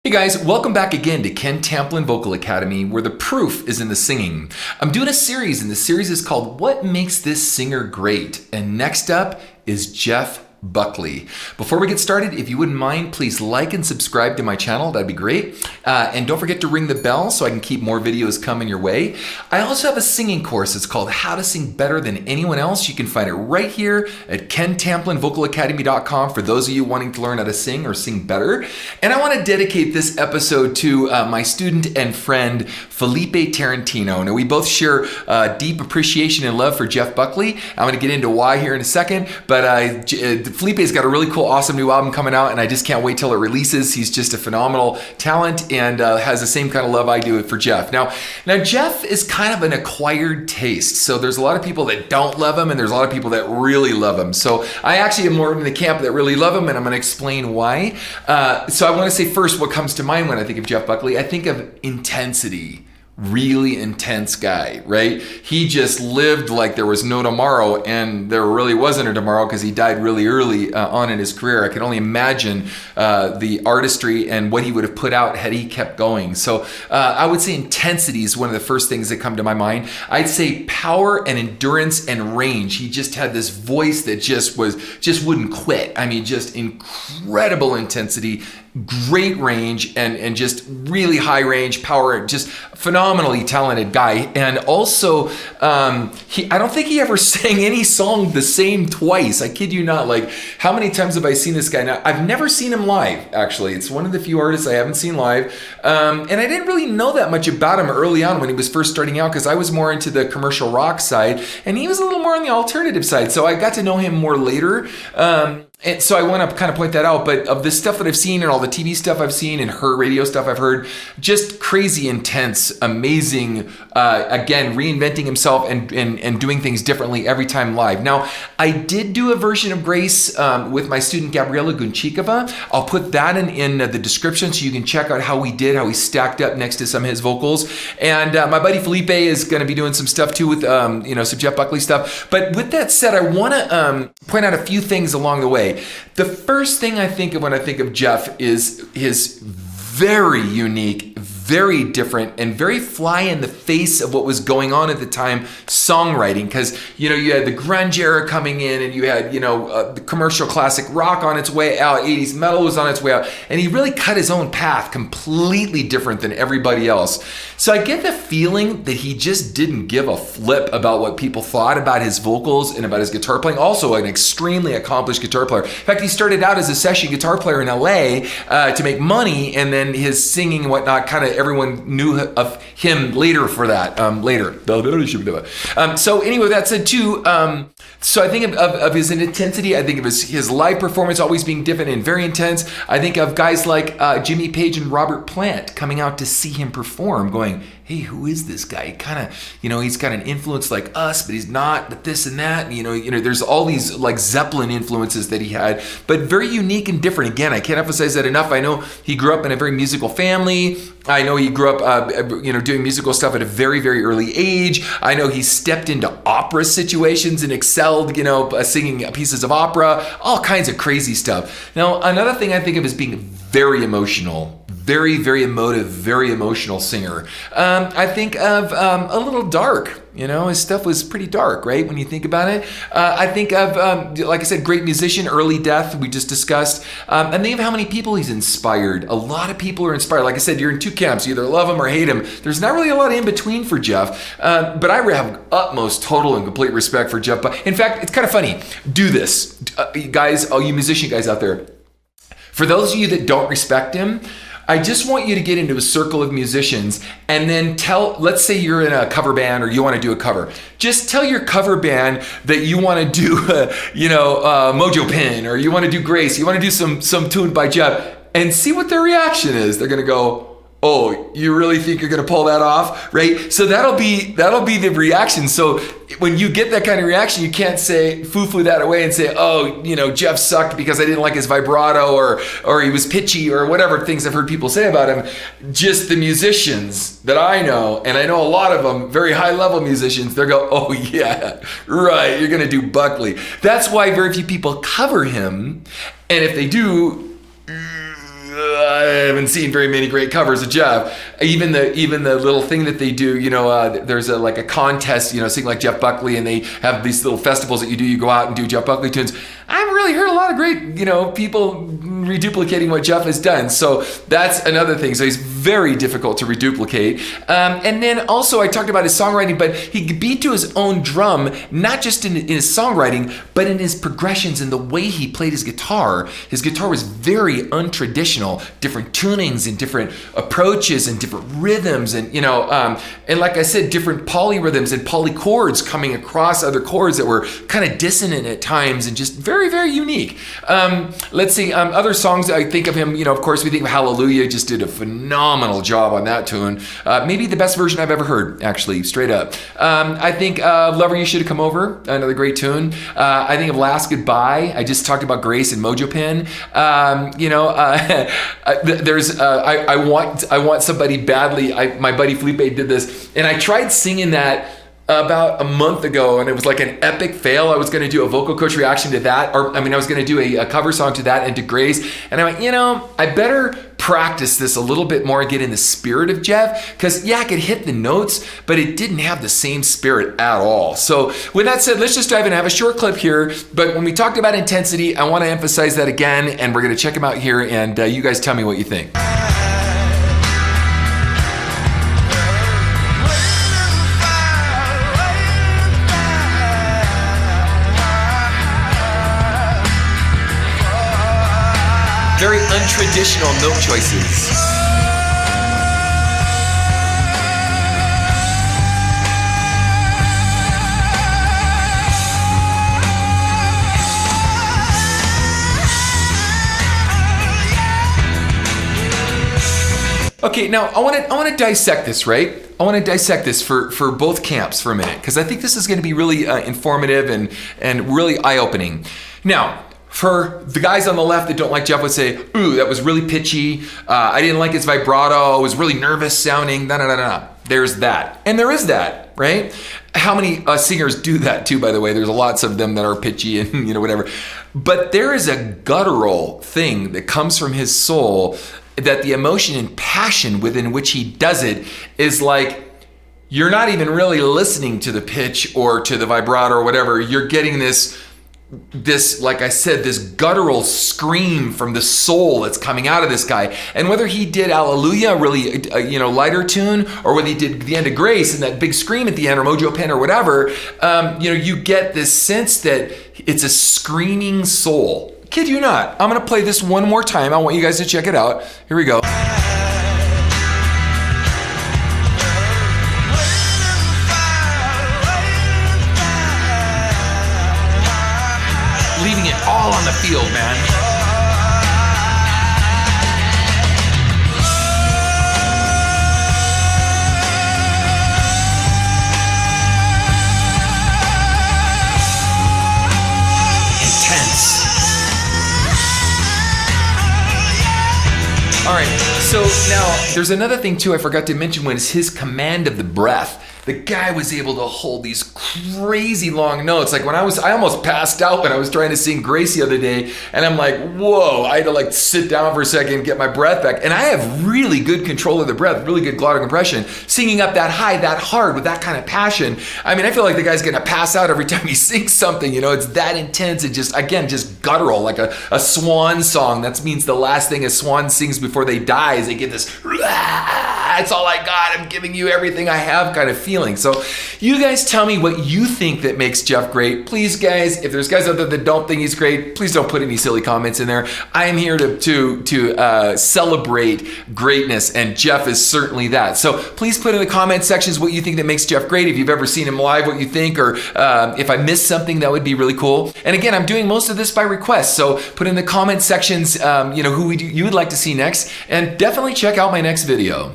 Hey guys, welcome back again to Ken Tamplin Vocal Academy, where the proof is in the singing. I'm doing a series, and the series is called What Makes This Singer Great? And next up is Jeff Buckley. Before we get started, if you wouldn't mind, please like and subscribe to my channel. That'd be great. And don't forget to ring the bell so I can keep more videos coming your way. I also have a singing course. It's called How to Sing Better Than Anyone Else. You can find it right here at KenTamplinVocalAcademy.com for those of you wanting to learn how to sing or sing better. And I want to dedicate this episode to my student and friend, Felipe Tarantino. Now, we both share deep appreciation and love for Jeff Buckley. I'm going to get into why here in a second, but Felipe's got a really cool, awesome new album coming out, and I just can't wait till it releases. He's just a phenomenal talent and has the same kind of love I do for Jeff. Now, Jeff is kind of an acquired taste. So there's a lot of people that don't love him, and there's a lot of people that really love him. So I actually am more in the camp that really love him, and I'm going to explain why. So I want to say first what comes to mind when I think of Jeff Buckley. I think of intensity. Really intense guy, right? He just lived like there was no tomorrow, and there really wasn't a tomorrow because he died really early on in his career. I can only imagine the artistry and what he would have put out had he kept going. So I would say intensity is one of the first things that come to my mind. I'd say power and endurance and range. He just had this voice that just wouldn't quit. I mean, just incredible intensity, great range, and just really high range power, just phenomenally talented guy. And also, I don't think he ever sang any song the same twice. I kid you not. Like, how many times have I seen this guy? Now, I've never seen him live, actually. It's one of the few artists I haven't seen live. And I didn't really know that much about him early on when he was first starting out, because I was more into the commercial rock side, and he was a little more on the alternative side. So I got to know him more later. And so I want to kind of point that out. But of the stuff that I've seen and all the TV stuff I've seen and her radio stuff I've heard, just crazy intense, amazing, again, reinventing himself and doing things differently every time live. Now, I did do a version of Grace with my student Gabriela Gunchikova. I'll put that in the description so you can check out how he stacked up next to some of his vocals. And my buddy Felipe is going to be doing some stuff too with some Jeff Buckley stuff. But with that said, I want to point out a few things along the way. The first thing I think of when I think of Jeff is his very unique, very different, and very fly in the face of what was going on at the time songwriting, because you had the grunge era coming in, and you had the commercial classic rock on its way out, 80s metal was on its way out, and he really cut his own path completely different than everybody else. So I get the feeling that he just didn't give a flip about what people thought about his vocals and about his guitar playing. Also an extremely accomplished guitar player. In fact, he started out as a session guitar player in LA to make money, and then his singing and whatnot, kind of everyone knew of him later for that. So anyway, that said too, so I think of his intensity. I think of his live performance always being different and very intense. I think of guys like Jimmy Page and Robert Plant coming out to see him perform, going, hey, who is this guy? He kind of, he's got an influence like us, but he's not, but this and that. And, there's all these like Zeppelin influences that he had, but very unique and different. Again, I can't emphasize that enough. I know he grew up in a very musical family. I know he grew up, doing musical stuff at a very, very early age. I know he stepped into opera situations and excelled, singing pieces of opera, all kinds of crazy stuff. Now, another thing I think of as being very emotional, very, very emotive, very emotional singer. I think of a little dark. His stuff was pretty dark, right? When you think about it. I think of, like I said, great musician, early death, we just discussed. And think of how many people he's inspired. A lot of people are inspired. Like I said, you're in two camps. You either love him or hate him. There's not really a lot in between for Jeff. But I have utmost, total, and complete respect for Jeff. But in fact, it's kind of funny. Do this. Guys, all you musician guys out there. For those of you that don't respect him, I just want you to get into a circle of musicians and then let's say you're in a cover band or you want to do a cover. Just tell your cover band that you want to do, Mojo Pin, or you want to do Grace, you want to do some tune by Jeff, and see what their reaction is. They're going to go, oh, you really think you're going to pull that off, right? So that'll be the reaction. So when you get that kind of reaction, you can't say foo-foo that away and say, oh, Jeff sucked because I didn't like his vibrato or he was pitchy or whatever things I've heard people say about him. Just the musicians that I know, and I know a lot of them, very high-level musicians, they'll go, oh yeah, right, you're going to do Buckley. That's why very few people cover him, and if they do, I haven't seen very many great covers of Jeff. Even the little thing that they do, there's like a contest, sing like Jeff Buckley, and they have these little festivals that you do. You go out and do Jeff Buckley tunes. I haven't really heard a lot of great, people reduplicating what Jeff has done. So that's another thing. So he's very difficult to reduplicate. And then also I talked about his songwriting, but he beat to his own drum, not just in his songwriting, but in his progressions and the way he played his guitar. His guitar was very untraditional, different tunings and different approaches and different rhythms and, and like I said, different polyrhythms and polychords coming across other chords that were kind of dissonant at times and just very, very unique. Let's see, other songs I think of him, of course, we think of Hallelujah, just did a phenomenal job on that tune. Maybe the best version I've ever heard, actually, straight up. I think Lover You Should Have Come Over, another great tune. I think of Last Goodbye. I just talked about Grace and Mojo Pen. I want somebody badly. My buddy Felipe did this, and I tried singing that about a month ago, and it was like an epic fail. I was going to do a vocal coach reaction to that, I was going to do a cover song to that and to Grace, and I went, I better practice this a little bit more and get in the spirit of Jeff, because I could hit the notes, but it didn't have the same spirit at all. So with that said, let's just dive in. I have a short clip here, but when we talked about intensity, I want to emphasize that again, and we're going to check him out here, and you guys tell me what you think. Very untraditional note choices. Okay, now I want to dissect this, right? I want to dissect this for both camps for a minute, because I think this is going to be really informative and really eye-opening. Now, for the guys on the left that don't like Jeff would say, ooh, that was really pitchy. I didn't like his vibrato. It was really nervous sounding. There's that. And there is that, right? How many singers do that too, by the way? There's lots of them that are pitchy and, whatever. But there is a guttural thing that comes from his soul, that the emotion and passion within which he does it is like, you're not even really listening to the pitch or to the vibrato or whatever. You're getting this, like I said, this guttural scream from the soul that's coming out of this guy. And whether he did Hallelujah, really, lighter tune, or whether he did The End of Grace and that big scream at the end, or Mojo Pen or whatever, you get this sense that it's a screaming soul. Kid you not. I'm going to play this one more time. I want you guys to check it out. Here we go. Leaving it all on the field, man. Intense. All right, so now there's another thing too I forgot to mention, when it's his command of the breath. The guy was able to hold these crazy long notes. Like when I almost passed out when I was trying to sing Grace the other day, and I'm like, whoa, I had to sit down for a second, get my breath back. And I have really good control of the breath, really good glottal compression, singing up that high, that hard, with that kind of passion. I feel like the guy's gonna pass out every time he sings something, it's that intense. It just guttural, like a swan song. That means the last thing a swan sings before they die is they get this, it's all I got, I'm giving you everything I have kind of feeling. So you guys tell me what you think that makes Jeff great. Please, guys, if there's guys out there that don't think he's great, please don't put any silly comments in there. I am here to celebrate greatness, and Jeff is certainly that. So please put in the comment sections what you think that makes Jeff great. If you've ever seen him live, what you think, or if I missed something, that would be really cool. And again, I'm doing most of this by request, so put in the comment sections who you would like to see next, and definitely check out my next video.